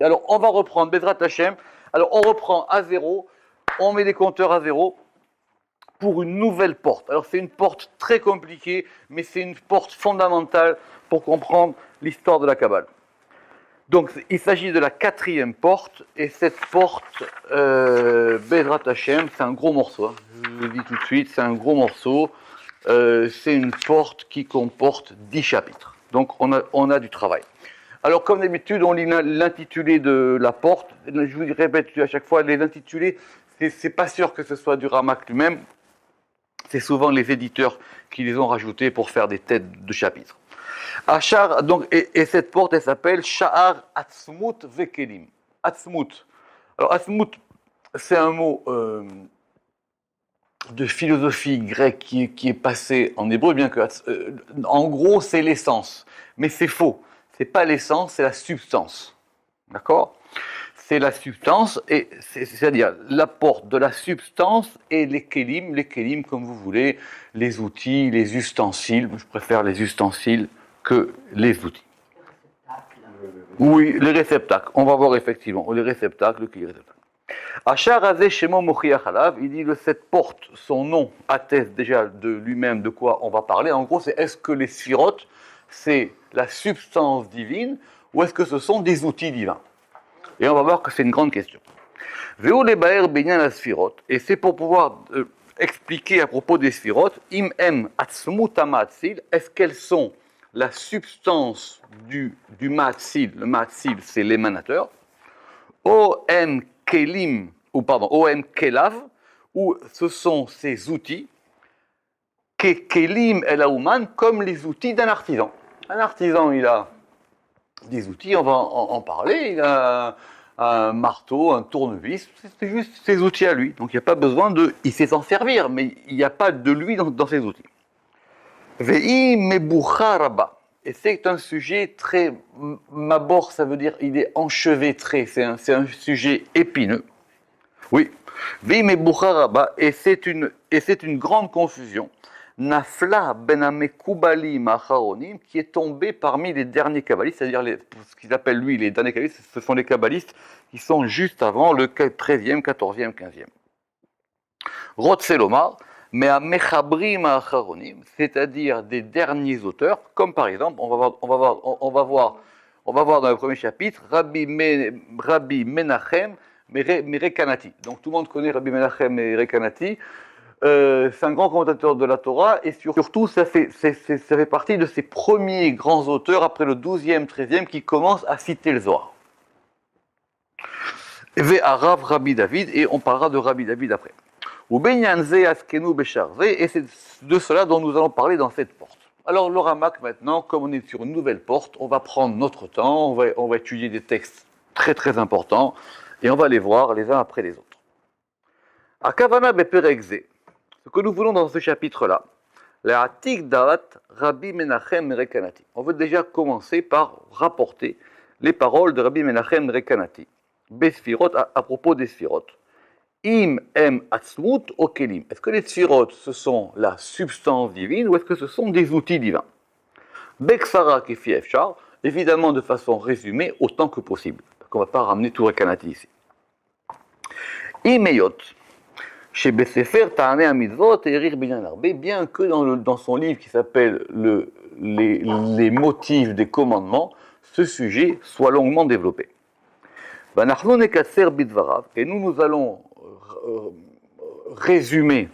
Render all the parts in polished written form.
Alors, on va reprendre Bezrat Hashem. Alors, on reprend à zéro, on met des compteurs à zéro pour une nouvelle porte. Alors, c'est une porte très compliquée, mais c'est une porte fondamentale pour comprendre l'histoire de la Kabbale. Donc, il s'agit de la 4e porte, et cette porte, Bezrat Hashem, c'est un gros morceau. Je vous le dis tout de suite, c'est un gros morceau. C'est une porte qui comporte 10 chapitres. Donc, on a du travail. Alors, comme d'habitude, on lit l'intitulé de la porte. Je vous répète à chaque fois, les intitulés, c'est pas sûr que ce soit du Ramak lui-même. C'est souvent les éditeurs qui les ont rajoutés pour faire des têtes de chapitres. Achar, donc, et cette porte, elle s'appelle Sha'ar Atzmut Vekelim. Atzmut. Alors, Atzmut, c'est un mot de philosophie grecque qui est passé en hébreu, bien que, en gros, c'est l'essence. Mais c'est faux. C'est pas l'essence, c'est la substance. D'accord ? C'est la substance, et c'est-à-dire l'apport de la substance et les kelim comme vous voulez, les outils, les ustensiles. Je préfère les ustensiles que les outils. Oui, les réceptacles. On va voir effectivement les réceptacles. Achar Azeh Shemo Mochiach Alav, il dit que cette porte, son nom atteste déjà de lui-même de quoi on va parler. En gros, c'est est-ce que les sphirotes, c'est la substance divine ou est-ce que ce sont des outils divins? Et on va voir que c'est une grande question. Veu lebaer binyan la sphirot, et c'est pour pouvoir expliquer à propos des sphirotes, im em atzmut amatzil, est-ce qu'elles sont la substance du matzil? Le matzil, c'est l'émanateur. O-em kelim, ou pardon, O-em kelav, ou ce sont ces outils, kelim el aouman, comme les outils d'un artisan. Un artisan, il a des outils, on va en parler, il a un marteau, un tournevis, c'est juste ses outils à lui. Donc il n'y a pas besoin de... Il sait s'en servir, mais il n'y a pas de lui dans ses outils. Ve'i mebucha rabba. Et c'est un sujet très... Mabor, ça veut dire il est enchevêtré, c'est un sujet épineux. Oui. Ve'i mebucha rabba, et c'est une grande confusion. Nafla ben amekubalim acharonim, qui est tombé parmi les derniers kabbalistes, c'est-à-dire ce qu'ils appellent lui les derniers kabbalistes, ce sont les kabbalistes qui sont juste avant le 13e, 14e, 15e. Rotselomar, mais à mechabrim acharonim, c'est-à-dire des derniers auteurs, comme par exemple, on va voir dans le premier chapitre, Rabbi Menachem Merekanati. Donc tout le monde connaît Rabbi Menachem Merekanati. C'est un grand commentateur de la Torah et surtout ça fait partie de ces premiers grands auteurs après le 12e, 13e qui commencent à citer le Zohar. Ve'arav Rabbi David, et on parlera de Rabbi David après. Et c'est de cela dont nous allons parler dans cette porte. Alors le Ramak maintenant, comme on est sur une nouvelle porte, on va prendre notre temps, on va étudier des textes très très importants et on va les voir les uns après les autres. Akavana beperekze. Ce que nous voulons dans ce chapitre-là, l'Atik Darat Rabbi Menachem Merekanati. On veut déjà commencer par rapporter les paroles de Rabbi Menachem Merekanati. Besfirot, à propos des Sfirot. Im em atzmut okelim. Est-ce que les Sfirot, ce sont la substance divine ou est-ce que ce sont des outils divins? Beksara kefi efshar, évidemment de façon résumée autant que possible. Parce qu'on ne va pas ramener tout Rekanati ici. Imeyot. Chez Bessefer, Ta'aneh HaMitzvot et Erir Binyan Arbe, bien que dans son livre qui s'appelle les motifs des commandements, ce sujet soit longuement développé. Et nous allons résumer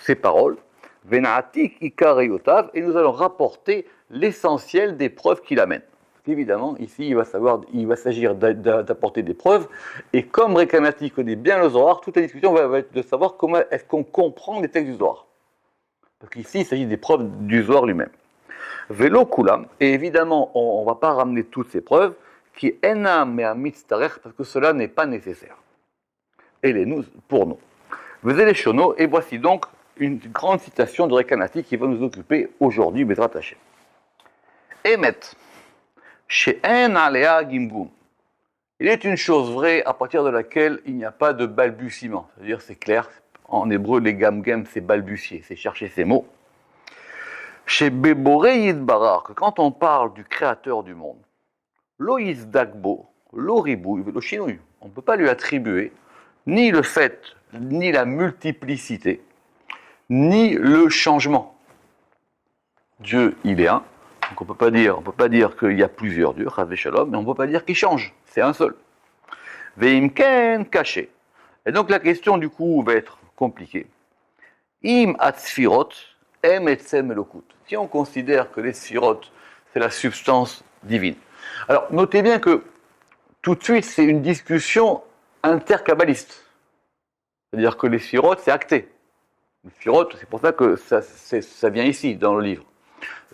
ces paroles, et nous allons rapporter l'essentiel des preuves qu'il amène. Évidemment, ici, il va s'agir d'apporter des preuves, et comme Rekanati connaît bien le Zohar, toute la discussion va être de savoir comment est-ce qu'on comprend les textes du Zohar. Parce qu'ici, il s'agit des preuves du Zohar lui-même. Velo kulam, et évidemment, on ne va pas ramener toutes ces preuves, qui enam mea mitztarech, parce que cela n'est pas nécessaire. Et pour nous. Vezele shono, et voici donc une grande citation de Rekanati qui va nous occuper aujourd'hui, Bezrat Hashem. Emet. Il est une chose vraie à partir de laquelle il n'y a pas de balbutiement. C'est-à-dire, c'est clair, en hébreu, les gamgam, c'est balbutier, c'est chercher ces mots. Chez Bebore Yidbarar, que quand on parle du créateur du monde, Lo Yizdagbo, l'oribou, le chinouille. On ne peut pas lui attribuer ni le fait, ni la multiplicité, ni le changement. Dieu, il est un. Donc on peut pas dire qu'il y a plusieurs dieux, Chas v'Shalom, mais on ne peut pas dire qu'il change. C'est un seul. Veimken caché. Et donc la question du coup va être compliquée. Im atzfirot em etzem elokut. Si on considère que les sphirot, c'est la substance divine. Alors notez bien que tout de suite c'est une discussion interkabbaliste. C'est-à-dire que les sphirot, c'est acté. Les sphirot, c'est pour ça que ça vient ici dans le livre.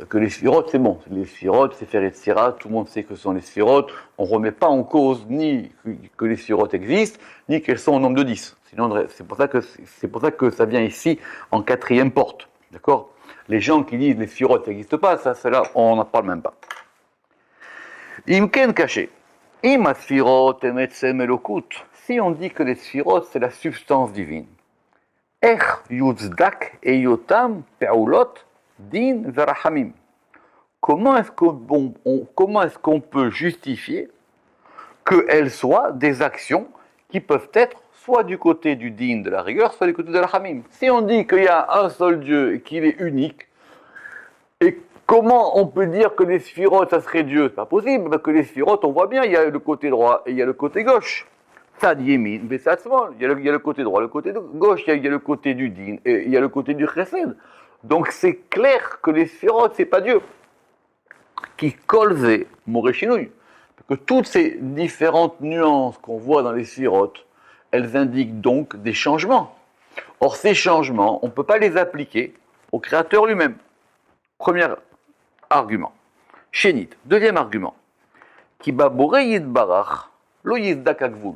Que les sphirot, c'est bon. Les sphirot, c'est faire Yetzira, tout le monde sait que ce sont les sphirot. On ne remet pas en cause ni que les sphirot existent, ni qu'elles sont au nombre de 10. Sinon, c'est pour ça que ça vient ici en quatrième porte. D'accord? Les gens qui disent les sphirot n'existent pas, là, on n'en parle même pas. Imken caché. Im sphirot emetzem elokut. Si on dit que les sphirot, c'est la substance divine. Ech yutzdak et yotam pe'ulot din verahamim. Comment est-ce qu'on peut justifier qu'elles soient des actions qui peuvent être soit du côté du din de la rigueur, soit du côté de la hamim? Si on dit qu'il y a un seul Dieu et qu'il est unique, et comment on peut dire que les sphirotes, ça serait Dieu? C'est pas possible, parce que les sphirotes, on voit bien, il y a le côté droit et il y a le côté gauche. Sad yemin, besad smol. Il y a le côté droit, le côté gauche, il y a le côté du din et il y a le côté du chesed. Donc c'est clair que les sphirotes, c'est pas Dieu. Qui colze morechinouille. Que toutes ces différentes nuances qu'on voit dans les sphirotes, elles indiquent donc des changements. Or ces changements, on ne peut pas les appliquer au Créateur lui-même. Premier argument. Shénit. Deuxième argument. Kiba borei yidbarach lo yizdak agvul.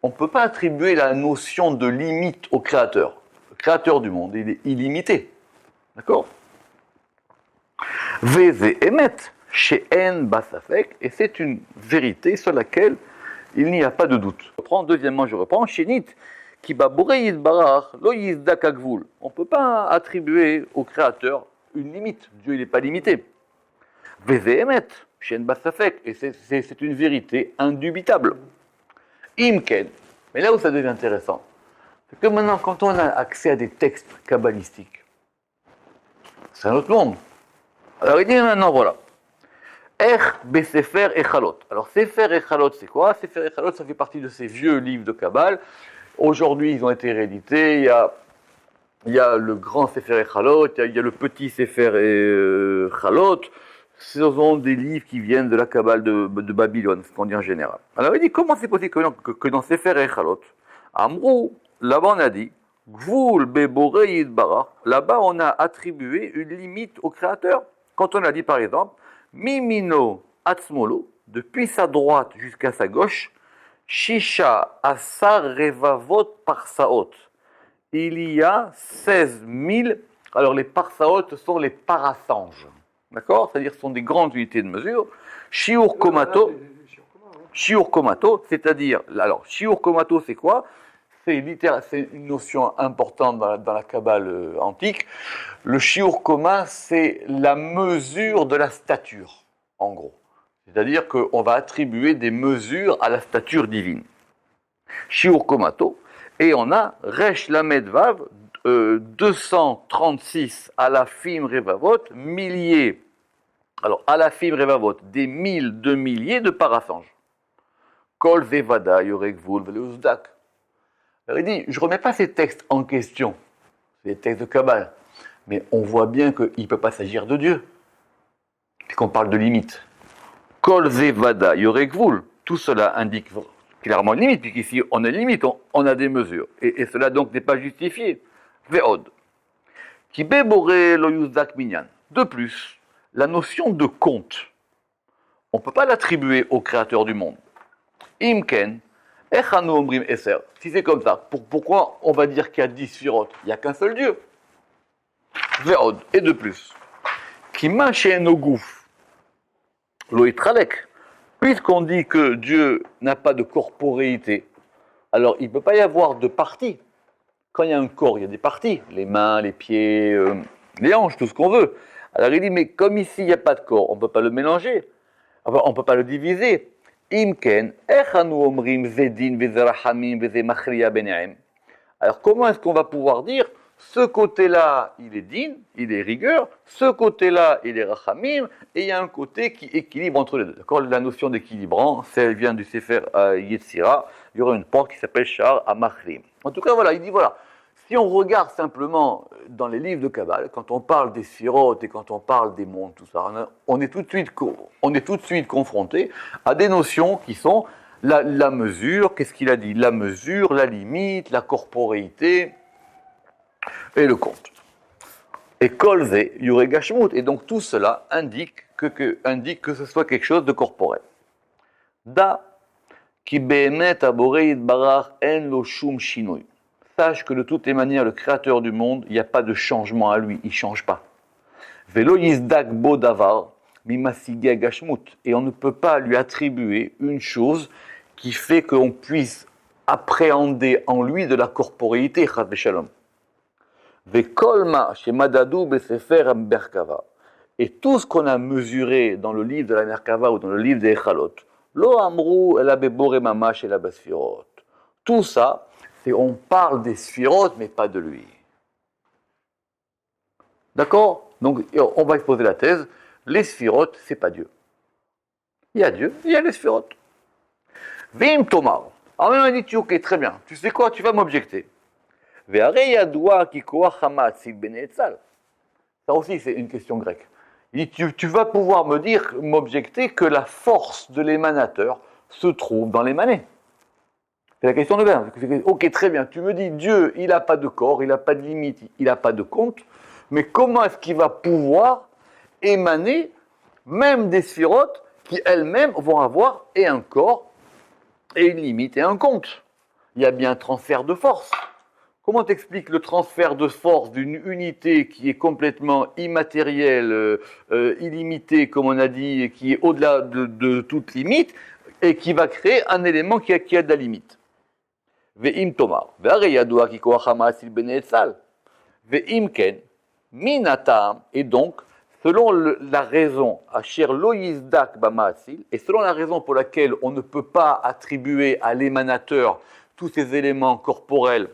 On ne peut pas attribuer la notion de limite au Créateur. Le Créateur du monde, il est illimité. D'accord? Veze emet she'en basafek, et c'est une vérité sur laquelle il n'y a pas de doute. Deuxièmement, je reprends. Shénit. Kiba borei yidbarach lo yizdak agvul. On ne peut pas attribuer au Créateur une limite. Dieu, il n'est pas limité. Veze emet she'en basafek, et c'est une vérité indubitable. Imken. Mais là où ça devient intéressant, c'est que maintenant, quand on a accès à des textes kabbalistiques, c'est un autre monde. Alors il dit maintenant, voilà. Ech besefer echalot. Alors sefer echalot, c'est quoi? Sefer echalot, ça fait partie de ces vieux livres de Kabbale. Aujourd'hui, ils ont été réédités. Il y a le grand sefer echalot, il y a le petit sefer echalot. Ce sont des livres qui viennent de la Kabbale de Babylone, ce qu'on dit en général. Alors il dit, comment c'est possible que dans Sefer Echalot, Amrou, là-bas on a dit, Gvul beborei yidbarach, là-bas on a attribué une limite au Créateur. Quand on a dit par exemple, Mimino atzmolo, depuis sa droite jusqu'à sa gauche, Shisha asar revavot parsaot. Il y a 16 000, alors les parsaot, ce sont les parasanges. D'accord? C'est-à-dire ce sont des grandes unités de mesure. Shiur komato, c'est-à-dire, alors, shiur komato, c'est quoi? C'est une notion importante dans la Kabbale antique. Le shiur koma, c'est la mesure de la stature, en gros. C'est-à-dire qu'on va attribuer des mesures à la stature divine. Shiur komato, et on a Resh Lamed Vav, 236 alafim revavot, milliers. Alors, alafim revavot, des mille, de milliers de parasanges. Kol vevada yorekvul veleuzdak. Alors il dit, je ne remets pas ces textes en question, c'est des textes de Kabbale, mais on voit bien qu'il ne peut pas s'agir de Dieu, puisqu'on parle de limite. Kol vevada yorekvul, tout cela indique clairement une limite, puisqu'ici on a une limite, on a des mesures, et cela donc n'est pas justifié. Ve'od. Kibe boré lo yuzdak minyan. De plus, la notion de compte, on ne peut pas l'attribuer au Créateur du monde. Imken, echanu omrim eser. Si c'est comme ça, pourquoi on va dire qu'il y a 10 sphirotes? Il n'y a qu'un seul Dieu. Ve'od. Et de plus, Kima she'eno guf lo itralek. Puisqu'on dit que Dieu n'a pas de corporéité, alors il ne peut pas y avoir de parties. Quand il y a un corps, il y a des parties, les mains, les pieds, les hanches, tout ce qu'on veut. Alors il dit, mais comme ici il n'y a pas de corps, on ne peut pas le mélanger, enfin, on ne peut pas le diviser. Imken, echanu omrim zedin vezerachamim vezemachria benehem. Alors comment est-ce qu'on va pouvoir dire ce côté-là, il est din, il est rigueur, ce côté-là, il est rachamim, et il y a un côté qui équilibre entre les deux. D'accord. La notion d'équilibrant, elle vient du Sefer Yetzira, il y aura une porte qui s'appelle Shar Amachrim. En tout cas, voilà, il dit voilà, si on regarde simplement dans les livres de Kabbalah, quand on parle des sphirotes et quand on parle des mondes, tout ça, on est tout de suite confronté à des notions qui sont la mesure, qu'est-ce qu'il a dit? La mesure, la limite, la corporéité et le compte. Et kolze, yure gashmut. Et donc tout cela indique que ce soit quelque chose de corporel. Da, ki behemet aborei itbarach en lo shum shinui. Sache que de toutes les manières, le créateur du monde, il n'y a pas de changement à lui, il ne change pas. Velo yizdak bo davar, mimasige gashmut. Et on ne peut pas lui attribuer une chose qui fait qu'on puisse appréhender en lui de la corporéité, chas v'shalom. Vekolma shemadadu besefer Merkava. Et tout ce qu'on a mesuré dans le livre de la Merkava ou dans le livre des Echalot, lo amru ela bebore mamash ela basfirot. Tout ça, on parle des sphirotes, mais pas de lui. D'accord? Donc, on va exposer la thèse. Les sphirotes, c'est pas Dieu. Il y a Dieu, il y a les sphirotes. Vim Tomar. Alors, même dit, ok, très bien. Tu sais quoi? Tu vas m'objecter. Ve'arei yadua ki koach hamatzil benetzal. Ça aussi, c'est une question grecque. Il dit, tu vas pouvoir m'objecter que la force de l'émanateur se trouve dans l'émané. C'est la question de Berne. Ok, très bien. Tu me dis, Dieu, il n'a pas de corps, il n'a pas de limite, il n'a pas de compte. Mais comment est-ce qu'il va pouvoir émaner même des sphirotes qui elles-mêmes vont avoir et un corps et une limite et un compte? Il y a bien un transfert de force. Comment t'expliques le transfert de force d'une unité qui est complètement immatérielle, illimitée, comme on a dit, et qui est au-delà de toute limite, et qui va créer un élément qui a de la limite? Ve'im tomar, ve'arei yadua ki koach hamatzil benetzal, ve'im ken, minatam, et donc, selon la raison, asher lo yizdak b'ma'atzil, et selon la raison pour laquelle on ne peut pas attribuer à l'émanateur tous ces éléments corporels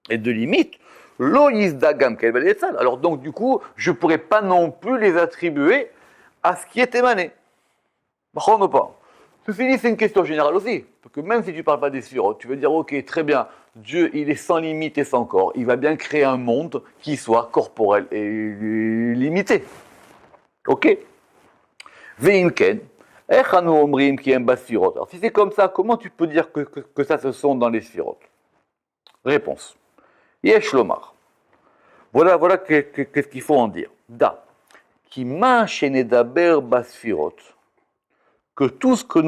et de limite, lo yizdagam kel benetzal. Alors donc, du coup, je ne pourrais pas non plus les attribuer à ce qui est émané. Ou pas. Ceci dit, c'est une question générale aussi. Parce que même si tu ne parles pas des sphirotes, tu veux dire, ok, très bien, Dieu, il est sans limite et sans corps. Il va bien créer un monde qui soit corporel et limité. Ok? Ve'imken, echanu omrim ki em basfirot. Alors si c'est comme ça, comment tu peux dire que ça se sont dans les sphirotes? Réponse. Yesh lomar. Voilà qu'est-ce qu'il faut en dire. Da. Ki ma shenedaber basfirot. Que tout ce que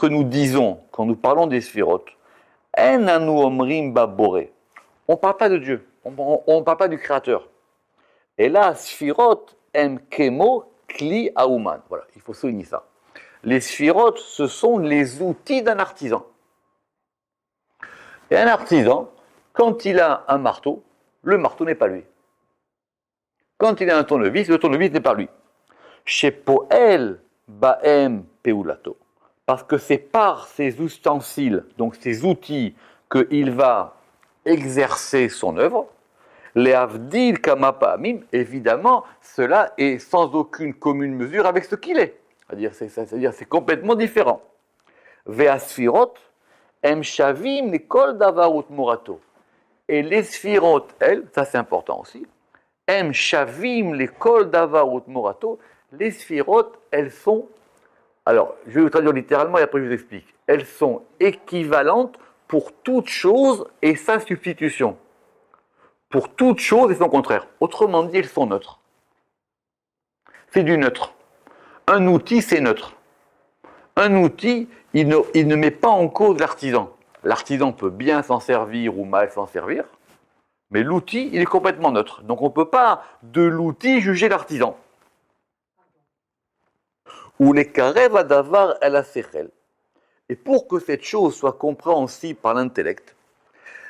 nous disons quand nous parlons des sphirotes, en anu omrim babore. On ne parle pas de Dieu, on ne parle pas du Créateur. Et là, sphirotes em kemo kli auman. Voilà, il faut souligner ça. Les sphirotes, ce sont les outils d'un artisan. Et un artisan, quand il a un marteau, le marteau n'est pas lui. Quand il a un tournevis, le tournevis n'est pas lui. Chez Poel, Baem Peulato. Parce que c'est par ces ustensiles, donc ces outils, qu'il va exercer son œuvre. Les Avdil Kamapamim, évidemment, cela est sans aucune commune mesure avec ce qu'il est. C'est-à-dire c'est complètement différent. Ve'asfirot, Em Shavim, Nikol Davarut Morato. Et les sphirot, elles, ça c'est important aussi, Em Shavim, Nikol Davarut Morato. Les sphirotes, elles sont, alors je vais vous traduire littéralement et après je vous explique, elles sont équivalentes pour toute chose et sa substitution. Pour toute chose et son contraire. Autrement dit, elles sont neutres. C'est du neutre. Un outil, c'est neutre. Un outil, il ne met pas en cause l'artisan. L'artisan peut bien s'en servir ou mal s'en servir, mais l'outil, il est complètement neutre. Donc on ne peut pas de l'outil juger l'artisan. Ou les karev adavar el asechel. Et pour que cette chose soit compréhensible par l'intellect,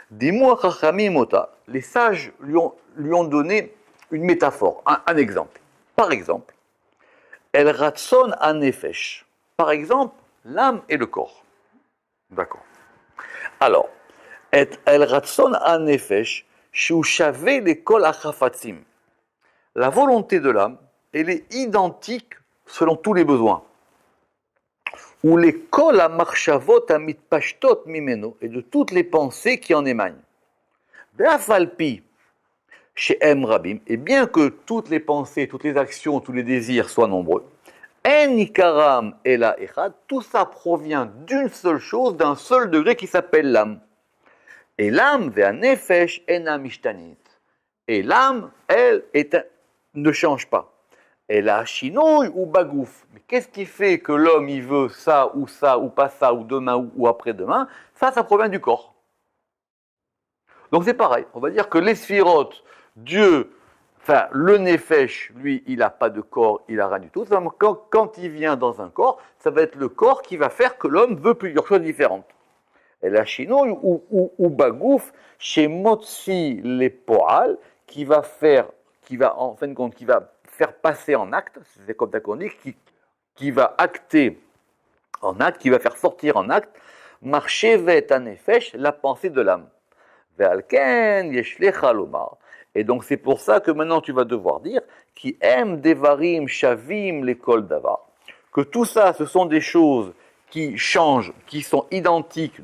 dis-moi chachamim ota, les sages lui ont donné une métaphore, un exemple. Par exemple, el ratson anefesh. Par exemple, l'âme et le corps. D'accord. Alors, et el ratson hanefesh, shu shave lekol achafatzim. La volonté de l'âme, elle est identique selon tous les besoins. Ou les kol amarchavot amitpashtot mimeno, et de toutes les pensées qui en émanent. Be'afalpi, chez M. Rabim, et bien que toutes les pensées, toutes les actions, tous les désirs soient nombreux, En ikaram et la echad, tout ça provient d'une seule chose, d'un seul degré qui s'appelle l'âme. Et l'âme, ve'anefesh ena mishtanit. Et l'âme, elle, ne change pas. Elle a chinouille ou bagouf. Mais qu'est-ce qui fait que l'homme, il veut ça, ou pas ça, ou demain, ou après-demain? Ça provient du corps. Donc c'est pareil, on va dire que les sphirotes, Dieu, enfin le nefesh, lui, il n'a pas de corps, il n'a rien du tout. Quand il vient dans un corps, ça va être le corps qui va faire que l'homme veut plusieurs choses différentes. Et la chinouille ou bagouf, chez Motsi les poal, qui va en fin de compte, qui va faire passer en acte, c'est comme ça qu'on dit, qui va acter en acte, qui va faire sortir en acte, marchevet anefesh, la pensée de l'âme. Et donc c'est pour ça que maintenant tu vas devoir dire qui aime devarim shavim l'école davar, que tout ça ce sont des choses qui changent, qui sont identiques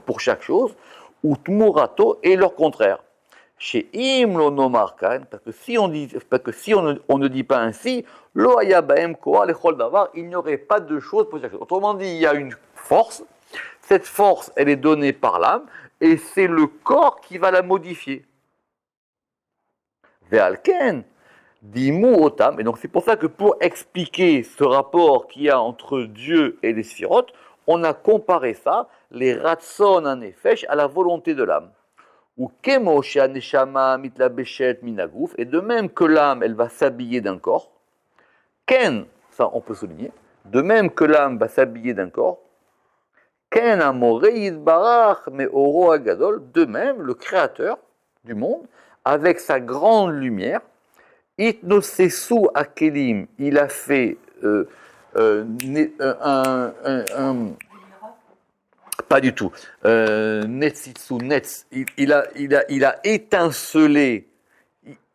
pour chaque chose, ou tmurato et leur contraire. Chez im lo nomar kan, parce que si on ne dit pas ainsi, lo haya baem koa l'école davar, il n'y aurait pas de choses pour chaque chose. Autrement dit, il y a une force. Cette force, elle est donnée par l'âme. Et c'est le corps qui va la modifier. Ve'alken, dimu otam. Et donc c'est pour ça que pour expliquer ce rapport qu'il y a entre Dieu et les sphirotes, on a comparé ça, les ratson hanefesh, à la volonté de l'âme. Ou kemo she'aneshama mitlabeshet minagouf. Et de même que l'âme, elle va s'habiller d'un corps. Ken, ça on peut souligner. De même que l'âme va s'habiller d'un corps. De même, le créateur du monde, avec sa grande lumière, Itnosesu Akelim, il a fait pas du tout, Netsitsu Nets, il a étincelé,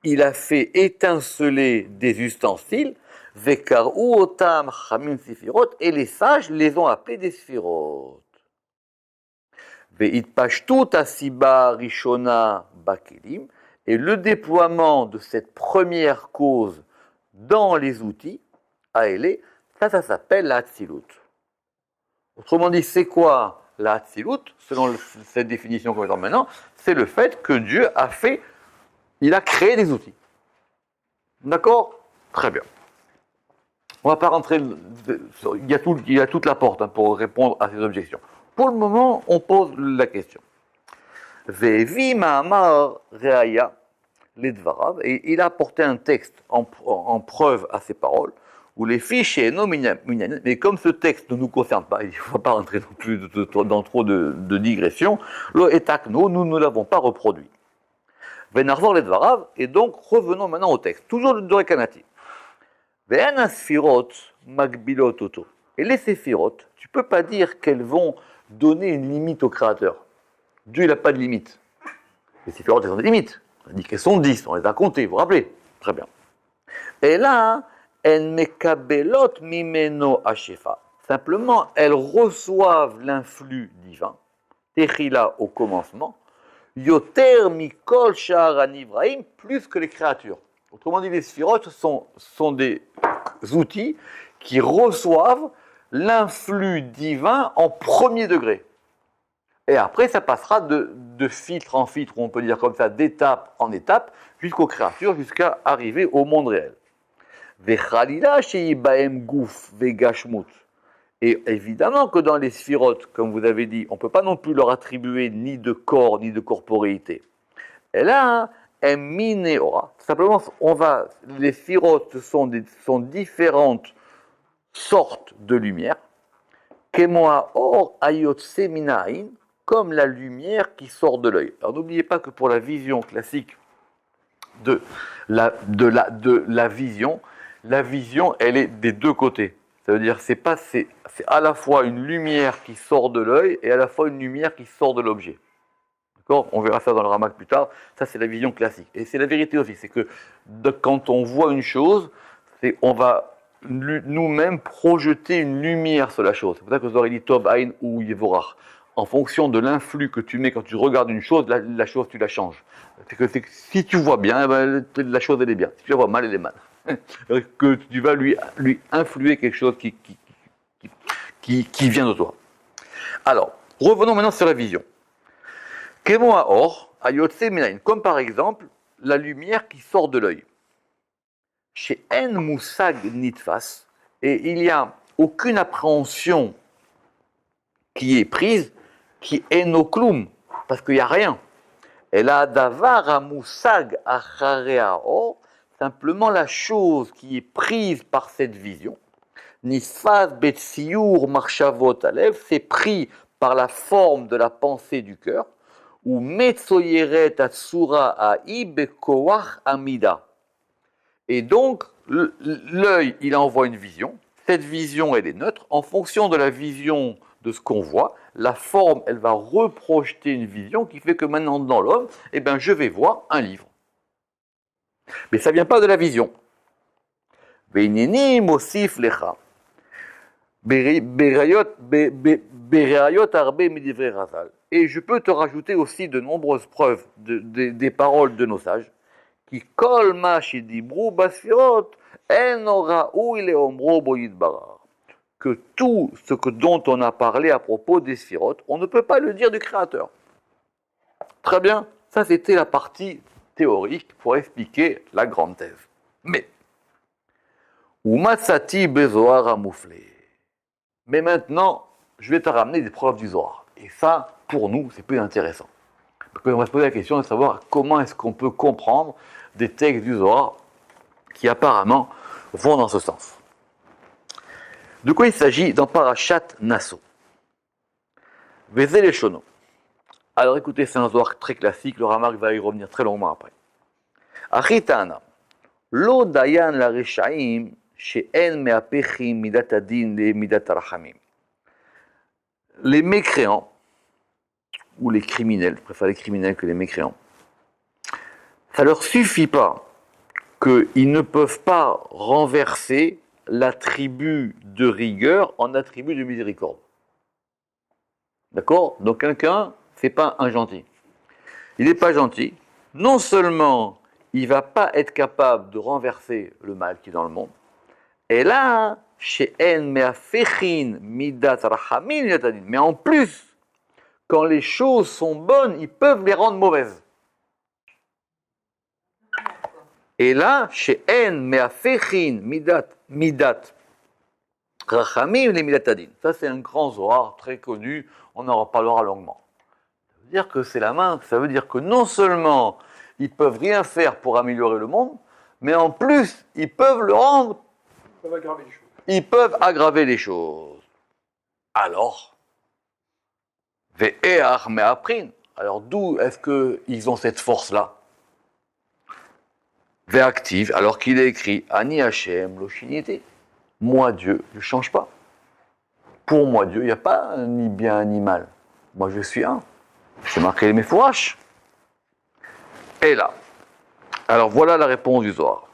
il a fait étinceler des ustensiles, Vekaru Otam Chamim Sifirot, et les sages les ont appelés des Sifirot. Ve'itpashtut asiba rishona bakelim, et le déploiement de cette première cause dans les outils, aélé, ça s'appelle la Hatzilut. Autrement dit, c'est quoi la Hatzilut? Selon cette définition qu'on va entendre maintenant, c'est le fait que Dieu il a créé des outils. D'accord? Très bien. On ne va pas rentrer, il y a toute la porte pour répondre à ces objections. Pour le moment, on pose la question. Ve'vi ma'amar re'aya ledvarav, et il a apporté un texte en preuve à ses paroles, où les fiches et non minyanim, mais comme ce texte ne nous concerne pas, il ne faut pas rentrer non plus dans trop de digressions, lo etakno, nous ne l'avons pas reproduit. Ve'narvor ledvarav, et donc revenons maintenant au texte, toujours de Rekanati. Ve'en asfirot magbilot oto. Et les séphirot, tu ne peux pas dire qu'elles vont donner une limite au Créateur. Dieu, il n'a pas de limite. Les séphirot, elles ont des limites. On a dit qu'elles sont 10, on les a comptées, vous vous rappelez? Très bien. Et là, en mekabelot mimeno hashefa. Simplement, elles reçoivent l'influx divin. Techila au commencement. Yoter mikol sha'ar anivraim, plus que les créatures. Autrement dit, les sphirotes sont des outils qui reçoivent l'influx divin en premier degré. Et après, ça passera de filtre en filtre, on peut dire comme ça, d'étape en étape, jusqu'aux créatures, jusqu'à arriver au monde réel. Vechalila sheibaem guf vegashmut. Et évidemment que dans les sphirotes, comme vous avez dit, on ne peut pas non plus leur attribuer ni de corps, ni de corporéité. Et là, mineora, simplement, les sphirotes sont différentes sortes de lumière, kemoa or ayotse minaïn, comme la lumière qui sort de l'œil. Alors n'oubliez pas que pour la vision classique de la vision, elle est des deux côtés. Ça veut dire c'est à la fois une lumière qui sort de l'œil et à la fois une lumière qui sort de l'objet. D'accord? On verra ça dans le Ramak plus tard. Ça, c'est la vision classique. Et c'est la vérité aussi. C'est que quand on voit une chose, on va nous-mêmes projeter une lumière sur la chose. C'est pour ça que Zohar dit Tov, Aïn ou Yevorach. En fonction de l'influx que tu mets quand tu regardes une chose, la chose, tu la changes. C'est que si tu vois bien, eh ben, la chose, elle est bien. Si tu la vois mal, elle est mal. Que tu vas lui influer quelque chose qui vient de toi. Alors, revenons maintenant sur la vision. Kemo Aor, Ayotse Menaïn, comme par exemple la lumière qui sort de l'œil. Chez En Moussag Nitfas, et il n'y a aucune appréhension qui est prise, qui est noklum, parce qu'il n'y a rien. Et là, davar Moussag Achareao, simplement la chose qui est prise par cette vision. Nitfas Betsiur Marchavot Alev, c'est pris par la forme de la pensée du cœur. Ou Metsoyeret Atsura A'i Bekoach Amida. Et donc, l'œil, il envoie une vision. Cette vision, elle est neutre. En fonction de la vision de ce qu'on voit, la forme, elle va reprojeter une vision qui fait que maintenant, dans l'homme, eh ben, je vais voir un livre. Mais ça ne vient pas de la vision. Veinini Mosif Lecha. Berayot Arbe Midivre Razal. Et je peux te rajouter aussi de nombreuses preuves des paroles de nos sages qui kol ma shedibru basfirot en oraou leomro bo yitbarar. Que tout ce dont on a parlé à propos des sphirotes, on ne peut pas le dire du Créateur. Très bien, ça c'était la partie théorique pour expliquer la grande thèse. Mais umatsati bezoar amouflé. Mais maintenant, je vais te ramener des preuves du Zohar. Et ça, pour nous, c'est plus intéressant. Parce qu'on va se poser la question de savoir comment est-ce qu'on peut comprendre des textes du Zohar qui apparemment vont dans ce sens. De quoi il s'agit dans Parashat Nasso. Vezé les Shono. Alors écoutez, c'est un Zohar très classique, le Ramak va y revenir très longuement après. Achitana. Lo dayan la reshaim she'en me'apechim midat adin le midat arachamim. Les mécréants, ou les criminels, je préfère les criminels que les mécréants, ça ne leur suffit pas qu'ils ne peuvent pas renverser l'attribut de rigueur en attribut de miséricorde. D'accord? Donc quelqu'un, c'est pas un gentil. Il n'est pas gentil. Non seulement il ne va pas être capable de renverser le mal qui est dans le monde, et là, mais en plus, quand les choses sont bonnes, ils peuvent les rendre mauvaises. Et là, ça c'est un grand Zohar très connu, on en reparlera longuement. Ça veut dire que c'est la main, ça veut dire que non seulement ils peuvent rien faire pour améliorer le monde, mais en plus, ils peuvent le rendre. Ils peuvent aggraver les choses. Alors, alors d'où est-ce qu'ils ont cette force-là? Active, alors qu'il est écrit Ani Hashem Loshinité. Moi Dieu, je ne change pas. Pour moi Dieu, il n'y a pas ni bien ni mal. Moi je suis un. C'est marqué les Mefourash. Et là, alors voilà la réponse du Zohar.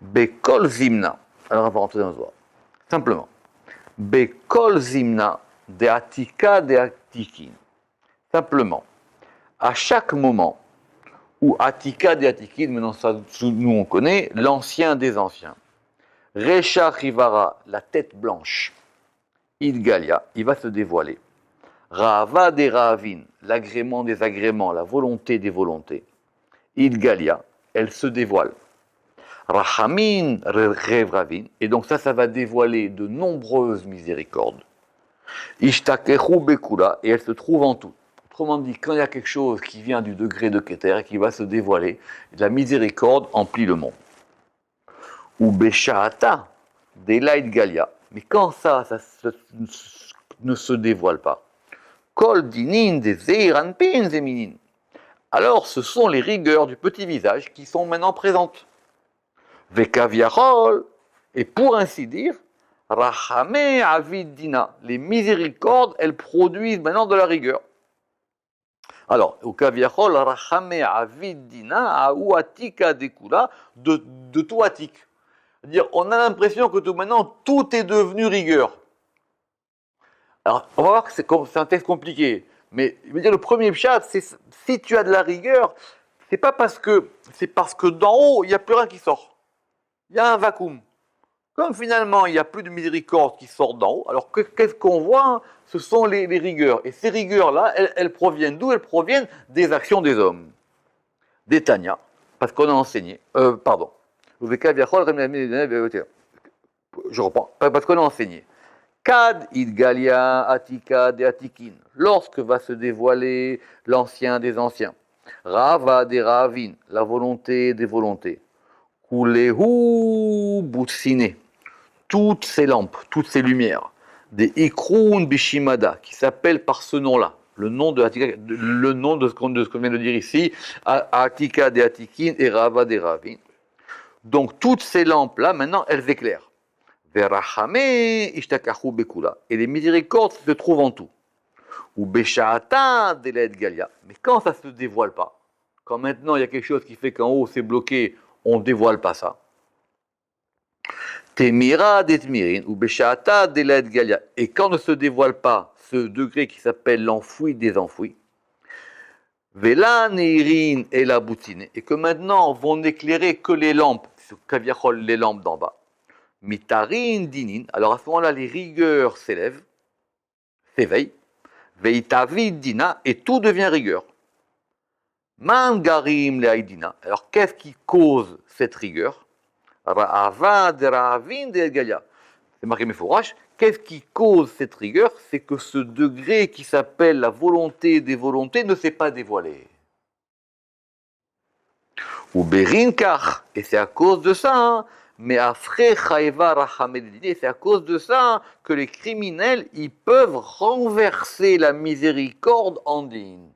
Bekol Zimna. Alors on va rentrer dans le Zohar. Simplement. Bekol Zimna de Atika de Atikin. Simplement. À chaque moment où Atika de Atikin, maintenant ça, nous on connaît, l'ancien des anciens. Recha Rivara, la tête blanche. Idgalia, il va se dévoiler. Rava des Rahavin, l'agrément des agréments, la volonté des volontés. Idgalia, elle se dévoile. Rahamin Revravin, et donc ça va dévoiler de nombreuses miséricordes. Ishtakehu Bekula, et elle se trouve en tout. Autrement dit, quand il y a quelque chose qui vient du degré de Keter, qui va se dévoiler, la miséricorde emplit le monde. Ou Beshaata, Delaïd Galia, mais quand ça ne se dévoile pas, Kol Dinin des Zeiranpin Zeminin, alors ce sont les rigueurs du petit visage qui sont maintenant présentes. Vekaviarol, et pour ainsi dire, Rachame avidina. Les miséricordes, elles produisent maintenant de la rigueur. Alors, au kaviachol, Rachame avidina, ou atika dekula, de tout atik. C'est-à-dire, on a l'impression que maintenant, tout est devenu rigueur. Alors, on va voir que c'est un texte compliqué. Mais je veux dire, le premier pshat, c'est si tu as de la rigueur, c'est parce que d'en haut, il n'y a plus rien qui sort. Il y a un vacuum. Comme finalement, il n'y a plus de miséricorde qui sort d'en haut, alors qu'est-ce qu'on voit? Ce sont les rigueurs. Et ces rigueurs-là, elles proviennent d'où? Elles proviennent des actions des hommes. Des Tanya, parce qu'on a enseigné. Pardon. Je reprends. Parce qu'on a enseigné. Kad idgalia atika de atikin. Lorsque va se dévoiler l'ancien des anciens. Rava des ravin. La volonté des volontés. Kulehu butsine. Toutes ces lampes, toutes ces lumières. Des ikrun bishimada, qui s'appellent par ce nom-là. Le nom de ce qu'on vient de dire ici. Atika de atikin et Rava des ravin. Donc toutes ces lampes-là, maintenant, elles éclairent. Et les miséricordes se trouvent en tout. Ou Beshaata Deled Galia. Mais quand ça ne se dévoile pas, quand maintenant il y a quelque chose qui fait qu'en haut c'est bloqué, on ne dévoile pas ça. Temira Detmirin ou Beshaata Deled Galia. Et quand ne se dévoile pas ce degré qui s'appelle l'enfoui des enfouis, Vela Neirin et la boutine. Et que maintenant vont n'éclairer que les lampes, les lampes d'en bas. Mitarin dinin, alors à ce moment-là, les rigueurs s'élèvent, s'éveillent, veitavid dina, et tout devient rigueur. Mangarim leaidina, alors qu'est-ce qui cause cette rigueur? Ra'avad ravin de galia. C'est marqué Mefourash, qu'est-ce qui cause cette rigueur? C'est que ce degré qui s'appelle la volonté des volontés ne s'est pas dévoilé. Ou berinkar, et c'est à cause de ça, hein, mais après Chaïva Rahamedini, c'est à cause de ça que les criminels, ils peuvent renverser la miséricorde en dîne.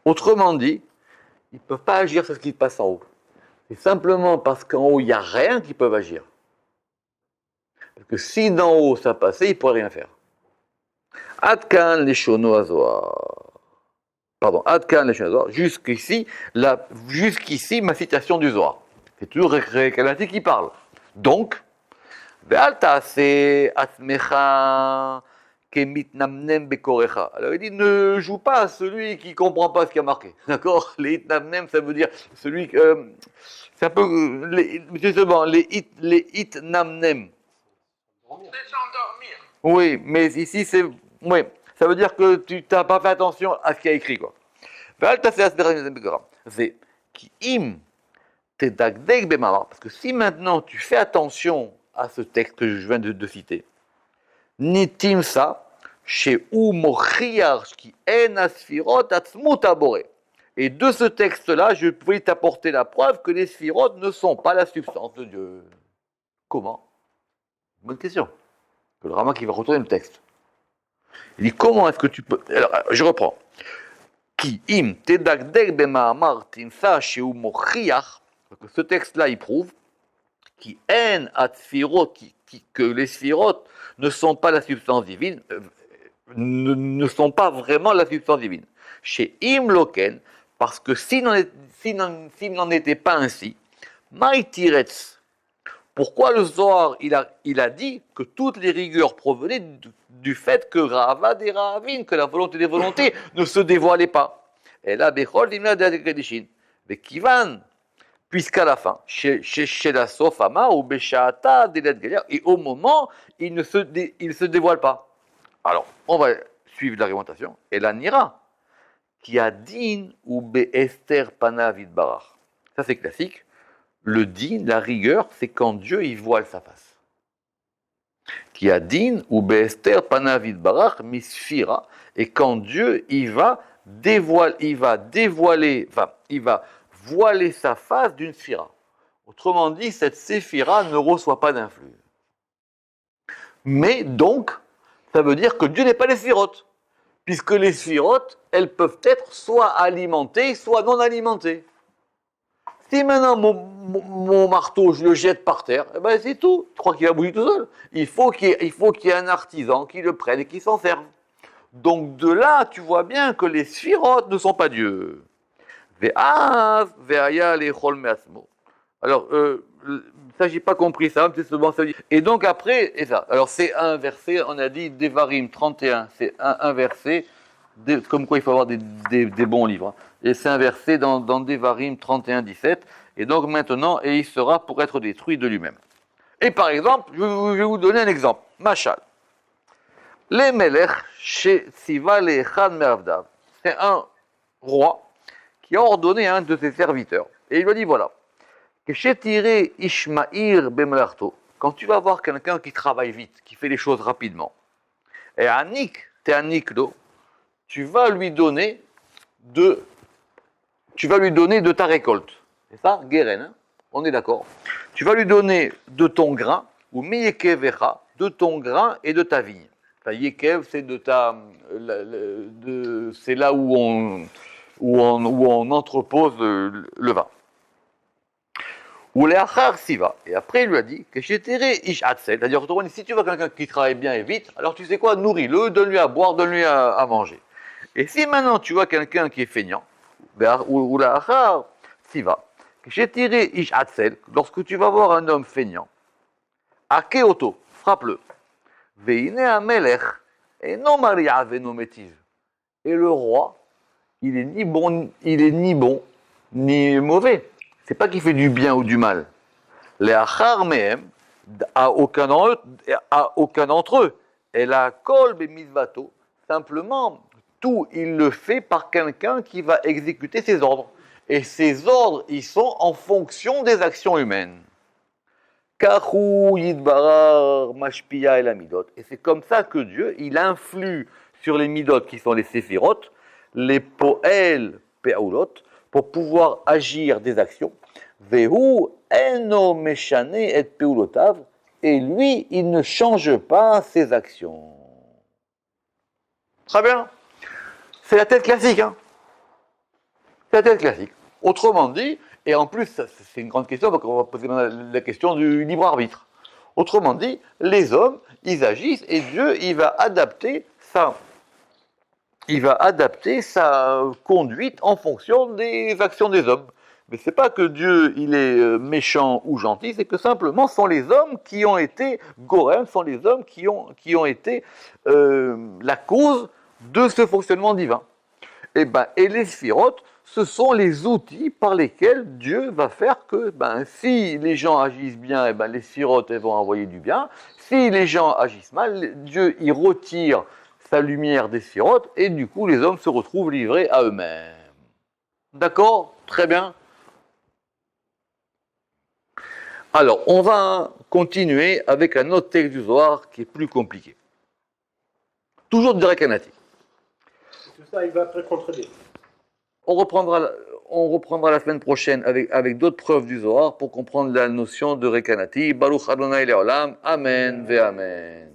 Autrement dit, ils ne peuvent pas agir sur ce qui passe en haut. C'est simplement parce qu'en haut, il n'y a rien qu'ils peuvent agir. Parce que si d'en haut ça passait, ils ne pourraient rien faire. Adkan les shono azoar. Pardon, Adkan les shono azoar. Jusqu'ici, ma citation du Zohar. C'est toujours Rekalati qui parle. Donc, alors il dit, ne joue pas à celui qui ne comprend pas ce qui a marqué. D'accord? Les itnamnem, ça veut dire celui que. C'est un peu. Justement, les itnamnem. C'est s'endormir. Oui, mais ici, c'est. Oui, ça veut dire que tu n'as pas fait attention à ce qu'il y a écrit, quoi. C'est qui im. Parce que si maintenant tu fais attention à ce texte que je viens de citer, Nitimsa, chez Umochiar, qui en asfirot atzmut abore. Et de ce texte-là, je pouvais t'apporter la preuve que les sphirotes ne sont pas la substance de Dieu. Comment? Bonne question. Que le Rama qui va retourner le texte. Il dit comment est-ce que tu peux. Alors, je reprends. Qui im tedagdeg bema'amar timsa chez Umochiar. Que ce texte-là, il prouve que les sphirotes ne sont pas la substance divine, ne sont pas vraiment la substance divine. Chez Imloken, parce que s'il n'en était pas ainsi, Maïtiretz, pourquoi le Zohar, il a dit que toutes les rigueurs provenaient du fait que Ravad et Ravin, que la volonté des volontés ne se dévoilait pas. Et là, Bechol, Dimna de Kedishin, Bekivan, puisqu'à la fin, chez la Sofama ou Beshata Delet Galia, et au moment, il ne se dévoile pas. Alors, on va suivre l'argumentation. Et la Nira, qui a din ou Beester Panavid Barach. Ça, c'est classique. Le din, la rigueur, c'est quand Dieu il voile sa face. Qui a din ou Beester Panavid Barach misfira, et quand Dieu il va voiler sa face d'une sphira. Autrement dit, cette séphira ne reçoit pas d'influx. Mais donc, ça veut dire que Dieu n'est pas les sphirotes, puisque les sphirotes, elles peuvent être soit alimentées, soit non alimentées. Si maintenant mon marteau, je le jette par terre, eh ben c'est tout. Tu crois qu'il va bouger tout seul? Il faut qu'il y ait un artisan qui le prenne et qui s'en serve. Donc de là, tu vois bien que les sphirotes ne sont pas Dieu. Alors, ça, j'ai pas compris ça, c'est seulement ça. Et donc après, et ça. Alors c'est un verset, on a dit Devarim 31, c'est un verset, comme quoi il faut avoir des bons livres. Hein. Et c'est un verset dans Devarim 31, 17. Et donc maintenant, et il sera pour être détruit de lui-même. Et par exemple, je vais vous donner un exemple. Machal. Les Melech chez Siva les Khan Meravdav. C'est un roi qui a ordonné à un de ses serviteurs. Et il lui a dit voilà, que chez Tiré Ishmaïr Bemelarto, quand tu vas voir quelqu'un qui travaille vite, qui fait les choses rapidement, et t'es un nikdo, tu vas lui donner de ta récolte. C'est ça, Guéren, hein, on est d'accord. Tu vas lui donner de ton grain, ou Meyekevecha, de ton grain et de ta vigne. Enfin, Yekev, c'est c'est là où on entrepose le vin. Ou les achar siva. Et après, il lui a dit que chez Tere ish atzel, c'est-à-dire, si tu veux quelqu'un qui travaille bien et vite, alors tu sais quoi, nourris-le, donne-lui à boire, donne-lui à manger. Et si maintenant tu vois quelqu'un qui est feignant, ou la achar siva, que chez Tere ish atzel, lorsque tu vas voir un homme feignant, akeoto, frappe-le. Veine amelech, et non maria venométive. Et le roi, il est ni bon, ni mauvais. C'est pas qu'il fait du bien ou du mal. Les achar mehem, à aucun d'entre eux. Et la kolbe misvato, simplement, tout il le fait par quelqu'un qui va exécuter ses ordres. Et ces ordres, ils sont en fonction des actions humaines. Kachu yidbarar mashpia et la midot. Et c'est comme ça que Dieu, il influe sur les midot qui sont les séphirotes, les poel pe'ulot, pour pouvoir agir des actions. Vehu eno meshane et peulotav. Et lui, il ne change pas ses actions. Très bien. C'est la tête classique, hein. C'est la tête classique. Autrement dit, et en plus, c'est une grande question, parce qu'on va poser la question du libre arbitre. Autrement dit, les hommes, ils agissent et Dieu, il va adapter sa conduite en fonction des actions des hommes. Mais c'est pas que Dieu, il est méchant ou gentil, c'est que simplement, ce sont les hommes qui ont été gorem, sont les hommes qui ont été la cause de ce fonctionnement divin. Et les sphirotes, ce sont les outils par lesquels Dieu va faire que, si les gens agissent bien, les sphirotes vont envoyer du bien. Si les gens agissent mal, Dieu il retire sa lumière des sphirotes et du coup les hommes se retrouvent livrés à eux-mêmes. D'accord? Très bien. Alors, on va continuer avec un autre texte du Zohar qui est plus compliqué. Toujours de Rekanati. Tout ça, il va après contredire. On reprendra la semaine prochaine avec d'autres preuves du Zohar pour comprendre la notion de Rekanati. Baruch Adonai Leolam. Amen ve Amen.